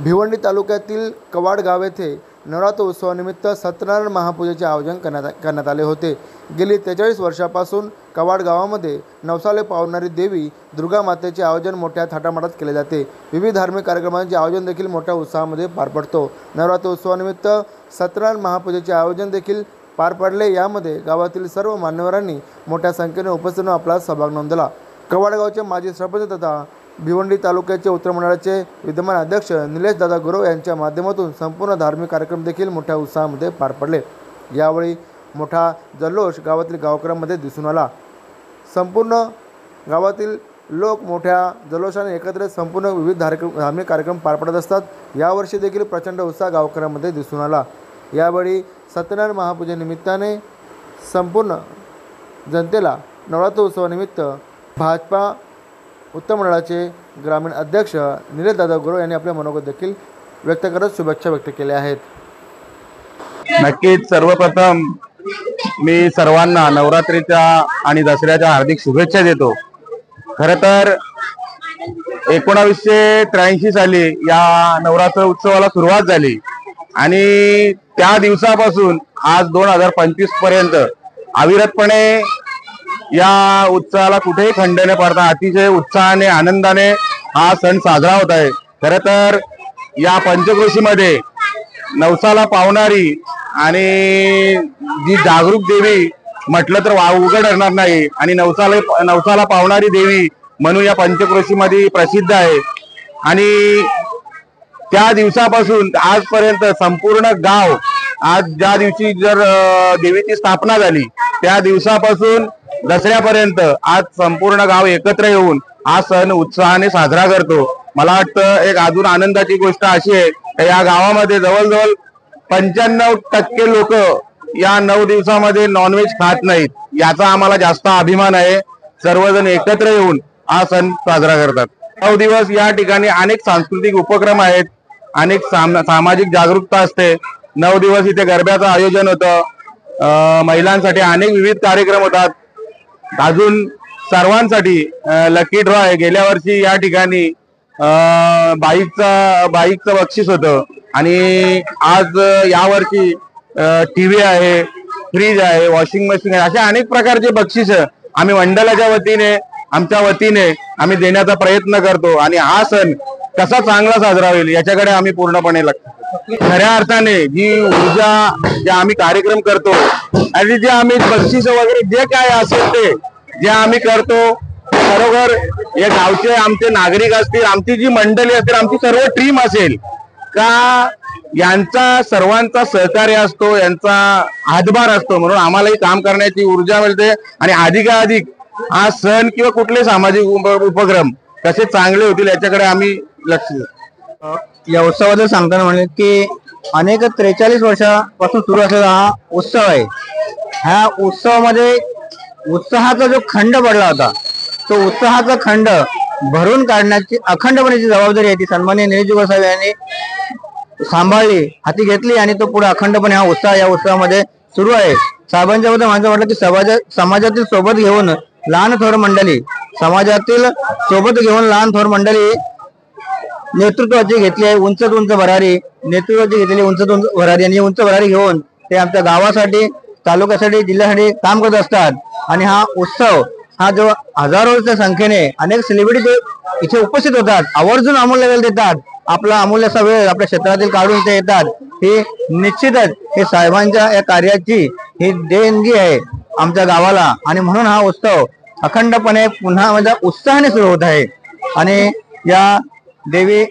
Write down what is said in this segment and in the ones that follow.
भिवंडी तालुक्यातील कवाड गाव येथे नवरात्र उत्सवानिमित्त सत्यनारायण महापूजेचे आयोजन करण्यात आले होते। गेली 43 वर्षापासून कवाड गावामध्ये नवसाला पावणारी देवी दुर्गा मातेचे आयोजन मोठ्या थाटामाटात केले जाते। विविध धार्मिक कार्यक्रमांचे आयोजन देखील मोठ्या उत्साहामध्ये पार पडतो। नवरात्र उत्सवानिमित्त सत्यनारायण महापूजेचे आयोजन देखील पार पडले। यामध्ये गावातील सर्व मान्यवरांनी मोठ्या संख्येने उपस्थित राहून आपला सहभाग नोंदवला। कवाड गावचे माजी सरपंच तथा भिवंडी तालुक्याचे उत्तर मंडळाचे विद्यमान अध्यक्ष निलेश दादा गुरव यांच्या माध्यमातून संपूर्ण धार्मिक कार्यक्रम देखील मोठ्या उत्साहामध्ये पार पडले। यावेळी मोठा जल्लोष गावातील गावकऱ्यांमध्ये दिसून आला। संपूर्ण गावातील लोक मोठ्या जल्लोषाने एकत्र संपूर्ण विविध धार्मिक कार्यक्रम पार पडत असतात। यावर्षी देखील प्रचंड उत्साह गावकऱ्यांमध्ये दिसून आला। यावेळी सत्यनारायण महापूजेनिमित्ताने संपूर्ण जनतेला नवरात्र उत्सवानिमित्त भाजपा उत्तर मंडळाचे ग्रामीण अध्यक्ष निलेश दादा गुरव यांनी आपले मनोगत देखील व्यक्त करत शुभेच्छा व्यक्त केल्या आहेत। नक्कीच सर्वप्रथम मी सर्वांना नवरात्रीच्या आणि दसऱ्याच्या हार्दिक शुभेच्छा देतो। खरं तर 1983 साली या नवरात्र उत्सवाला सुरुवात झाली आणि त्या दिवसापासून आज 2025 पर्यंत अविरतपणे या उत्सवाला कुठेही खंड न पडता अतिशय उत्साहाने आनंदाने हा सण साजरा होत आहे। खरं तर या पंचक्रोशीमध्ये नवसाला पावणारी आणि जी जागरूक देवी म्हटलं तर उघड ठरणार नाही आणि नवसाला पावणारी देवी म्हणून या पंचक्रोशीमध्ये प्रसिद्ध आहे। आणि त्या दिवसापासून आजपर्यंत संपूर्ण गाव आज ज्या दिवशी जर देवीची स्थापना झाली त्या दिवसापासून दसऱ्यापर्यंत आज संपूर्ण गाव एकत्र येऊन हा सण उत्साहाने साजरा करतो। मला वाटतं एक अजून आनंदाची गोष्ट अशी आहे की या गावामध्ये जवळजवळ 95% लोक या 9 दिवसामध्ये नॉनव्हेज खात नाहीत। याचा आम्हाला जास्त अभिमान आहे। सर्वजण एकत्र येऊन हा सण साजरा करतात। 9 दिवस या ठिकाणी अनेक सांस्कृतिक उपक्रम आहेत, अनेक सामाजिक जागरूकता असते। 9 दिवस इथे गरब्याचं आयोजन होतं, महिलांसाठी अनेक विविध कार्यक्रम होतात। अजून सर्वांसाठी लकी ड्रॉ आहे। गेल्या वर्षी या ठिकाणी बाईकचं बक्षीस होतं आणि आज यावर्षी टीव्ही आहे, फ्रीज आहे, वॉशिंग मशीन आहे, अशा अनेक प्रकारचे बक्षीस आम्ही मंडळाच्या वतीने आमच्या वतीने आम्ही देण्याचा प्रयत्न करतो आणि हा सण कसा चांगला साजरा होईल याच्याकडे आम्ही पूर्णपणे लक्ष। खऱ्या अर्थाने जी ऊर्जा जे आम्ही कार्यक्रम करतो आणि जे आम्ही बक्षीस वगैरे जे काय असेल ते जे आम्ही करतो बरोबर हे गावचे आमचे नागरिक असतील, आमची जी मंडळी असतील, आमची सर्व टीम असेल का यांचा सर्वांचा सहकार्य असतो, यांचा हातभार असतो म्हणून आम्हालाही काम करण्याची ऊर्जा मिळते आणि अधिकाधिक हा सण किंवा कुठले सामाजिक उपक्रम कसे चांगले होतील याच्याकडे आम्ही लक्ष देतो। या उत्सवाबद्दल सांगताना म्हणले की अनेक 43 वर्षापासून सुरू असलेला हा उत्सव आहे। ह्या उत्सवामध्ये उत्साहाचा जो खंड पडला होता तो उत्साहाचा खंड भरून काढण्याची अखंडपणेची जबाबदारी आहे ती सन्माननीय निलेश साहेब यांनी सांभाळली, हाती घेतली आणि तो पुढे अखंडपणे हा उत्साह या उत्सवामध्ये सुरू आहे। साहेबांच्या बद्दल म्हटलं की समाजातील सोबत घेऊन लहान थोर मंडळी नेतृत्वाची घेतली आहे उंच भरारी आणि उंच भरारी घेऊन ते आमच्या गावासाठी, तालुक्यासाठी, जिल्ह्यासाठी काम करत असतात। आणि हा उत्सव हा जो हजारोच्या संख्येने अनेक सेलिब्रिटी इथे उपस्थित होतात, आवर्जून अमूल्य वेळ देतात, आपला अमूल्यसा वेळ आपल्या क्षेत्रातील काढून ते येतात। ही निश्चितच हे साहेबांच्या या कार्याची ही देणगी आहे आमच्या गावाला आणि म्हणून हा उत्सव अखंडपणे पुन्हा म्हणजे उत्साहाने सुरू होत आहे। आणि या देवी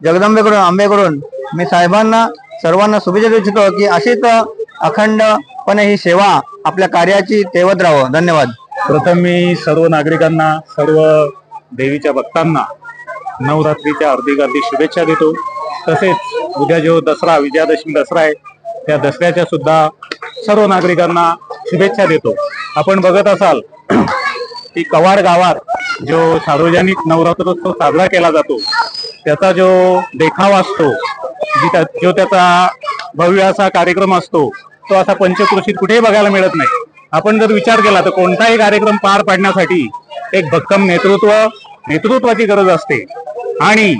जगदंबेकडून आंबेकडून मी साहेबांना सर्वांना शुभेच्छा देऊ इच्छितो की अशीच अखंडपणे ही सेवा आपल्या कार्याची तेवत राहावं। धन्यवाद। प्रथम मी सर्व नागरिकांना, सर्व देवीच्या भक्तांना नवरात्रीच्या हार्दिक शुभेच्छा देतो। तसेच उद्या जो दसरा, विजयादशमी दसरा आहे त्या दसऱ्याच्या सुद्धा सर्व नागरिकांना शुभेच्छा देतो। आपण बघत असाल की कवाड गावात जो सार्वजनिक नवरात्रोत्सव साजरा केला जातो त्याचा जो देखावा असतो, जो त्याचा भव्य असा कार्यक्रम असतो तो असा पंचक्रोशीत कुठेही बघायला मिळत नाही। आपण जर विचार केला तर कोणताही कार्यक्रम पार पाडण्यासाठी एक भक्कम नेतृत्वाची गरज असते आणि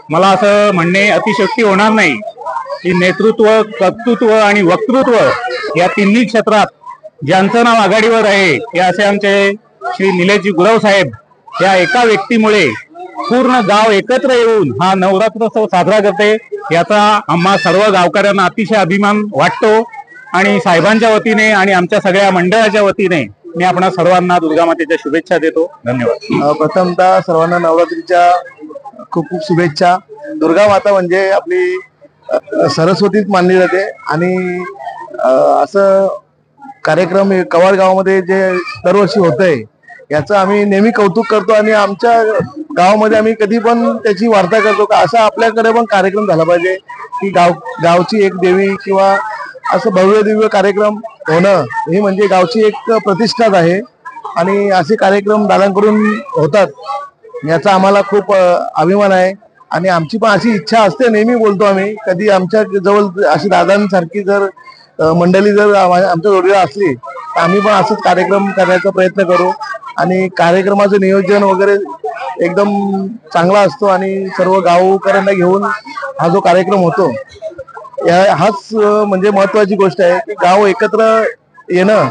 मला असं म्हणणे अतिशयोक्ती होणार नाही की नेतृत्व, कर्तृत्व आणि वक्तृत्व या तिन्ही क्षेत्रात ज्यांचं नाव आघाडीवर आहे हे असे आमचे श्री निलेशजी गुरव साहेब या एका व्यक्तीमुळे पूर्ण गाव एकत्र येऊन हा नवरात्रोत्सव साजरा करते, याचा आम्हा सर्व गावकऱ्यांना अतिशय अभिमान वाटतो. आणि साहेबांच्या वतीने आणि आमच्या सगळ्या मंडळाच्या वतीने मी आपणा सर्वांना दुर्गा मातेच्या शुभेच्छा देतो. धन्यवाद. प्रथमतः सर्वांना नवरात्रीच्या खूप खूप शुभेच्छा. दुर्गा माता म्हणजे आपली सरस्वतीच मानली जाते आणि असं कार्यक्रम कवाड गावामध्ये जे दरवर्षी होतंय याचं आम्ही नेहमी कौतुक करतो आणि आमच्या गावामध्ये आम्ही कधी पण त्याची वार्ता करतो का असा आपल्याकडे पण कार्यक्रम झाला पाहिजे की गावची एक देवी किंवा असं भव्य दिव्य कार्यक्रम होणं हे म्हणजे गावची एक प्रतिष्ठाच आहे आणि असे कार्यक्रम दादांकडून होतात याचा आम्हाला खूप अभिमान आहे. आणि आमची पण अशी इच्छा असते, नेहमी बोलतो आम्ही, कधी आमच्या जवळ अशी दादांसारखी जर मंडळी जर आमच्या जोडीला असली तर आम्ही पण असंच कार्यक्रम करण्याचा प्रयत्न करू. आणि कार्यक्रमाचं नियोजन वगैरे एकदम चांगला असतो आणि सर्व गावकऱ्यांना घेऊन हा जो कार्यक्रम होतो हाच म्हणजे महत्वाची गोष्ट आहे की गाव एकत्र येणं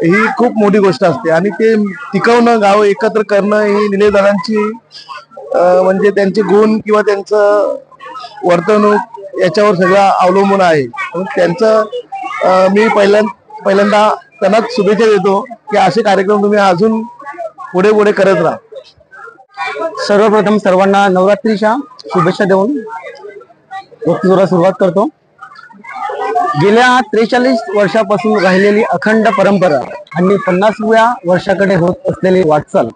ही खूप मोठी गोष्ट असते आणि ते टिकवणं, गाव एकत्र करणं ही निलेश दादांची म्हणजे त्यांचे गुण किंवा त्यांचं वर्तणूक याच्यावर सगळं अवलंबून आहे. त्यांचं मी पहिल्यांदा त्यांनाच शुभेच्छा देतो की असे कार्यक्रम तुम्ही अजून पुढे पुढे करत राहा. सर्वप्रथम सर्वांना नवरात्रीच्या शुभेच्छा देऊन वक्तृत्वाला सुरुवात करतो. गेल्या 43 वर्षापासून राहिलेली अखंड परंपरा आणि 50व्या वर्षाकडे होत असलेली वाटचाल.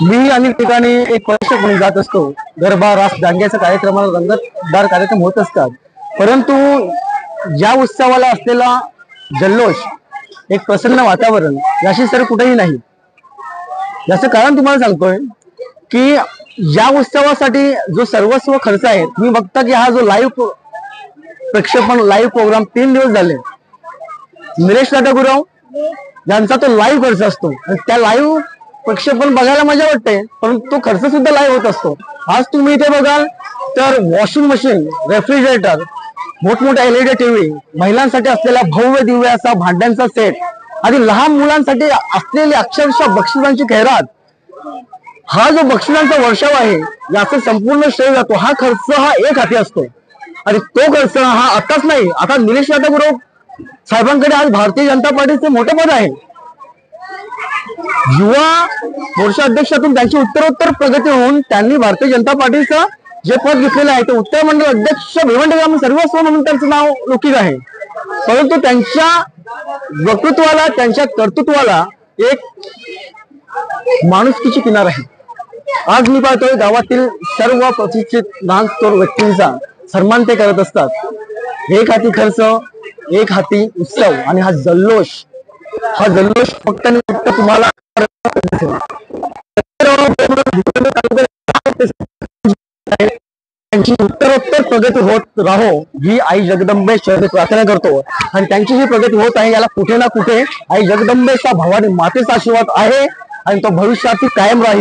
मी अनेक ठिकाणी एक परीक्षक म्हणून जात असतो. गरबा, रास, दांड्याच्या कार्यक्रमाला रंगतदार कार्यक्रम होत असतात, परंतु या उत्सवाला असलेला जल्लोष, एक प्रसन्न वातावरण याशी सर कुठेही नाही. याचं कारण तुम्हाला सांगतोय की या उत्सवासाठी जो सर्वस्व खर्च आहे, तुम्ही बघता की हा जो लाईव्ह प्रक्षेपण, लाईव्ह प्रोग्राम 3 दिवस झाले, निलेश दादा गुरव यांचा तो लाईव्ह खर्च असतो आणि त्या लाईव्ह प्रक्षेपण बघायला मजा वाटते, परंतु तो खर्च सुद्धा लाईव्ह होत असतो. आज तुम्ही इथे बघाल तर वॉशिंग मशीन, रेफ्रिजरेटर, मोठमोठ्या LED टीव्ही, महिलांसाठी असलेला भव्य दिव्य असा भांड्यांचा सेट आणि लहान मुलांसाठी असलेली अक्षरशः बक्षिसांची खैरात, हा जो बक्षिसांचा वर्षाव आहे याचा संपूर्ण श्रेय जातो. हा खर्च हा एक हाती असतो आणि तो खर्च हा आताच नाही, आता निलेश दादा गुरव साहेबांकडे आज भारतीय जनता पार्टीचे मोठे पद आहे. युवा मोर्चा अध्यक्षातून त्यांची उत्तरोत्तर प्रगती होऊन त्यांनी भारतीय जनता पार्टीचं जे पद घेतलेलं आहे ते उत्तर मंडळ अध्यक्ष भिवंडी ग्राम सर्वस्व म्हणून त्यांचं नाव लौकिक आहे. परंतु त्यांच्या वक्तृत्वाला, त्यांच्या कर्तृत्वाला एक माणुसकीची किनार आहे. आज मी पाहतोय गावातील सर्व प्रतिष्ठित लहान थोर व्यक्तींचा सन्मान ते करत असतात. एक हाती खर्च, एक हाती उत्सव आणि हा जल्लोष फक्त आणि फक्त तुम्हाला त्यांची उत्तरोत्तर प्रगती होत राहो ही आई जगदंबे चरणी प्रार्थना करतो. आणि त्यांची जी प्रगती होत आहे याला कुठे ना कुठे आई जगदंबेचा, भवानी मातेचा आशीर्वाद आहे आणि तो भविष्यात कायम राहील.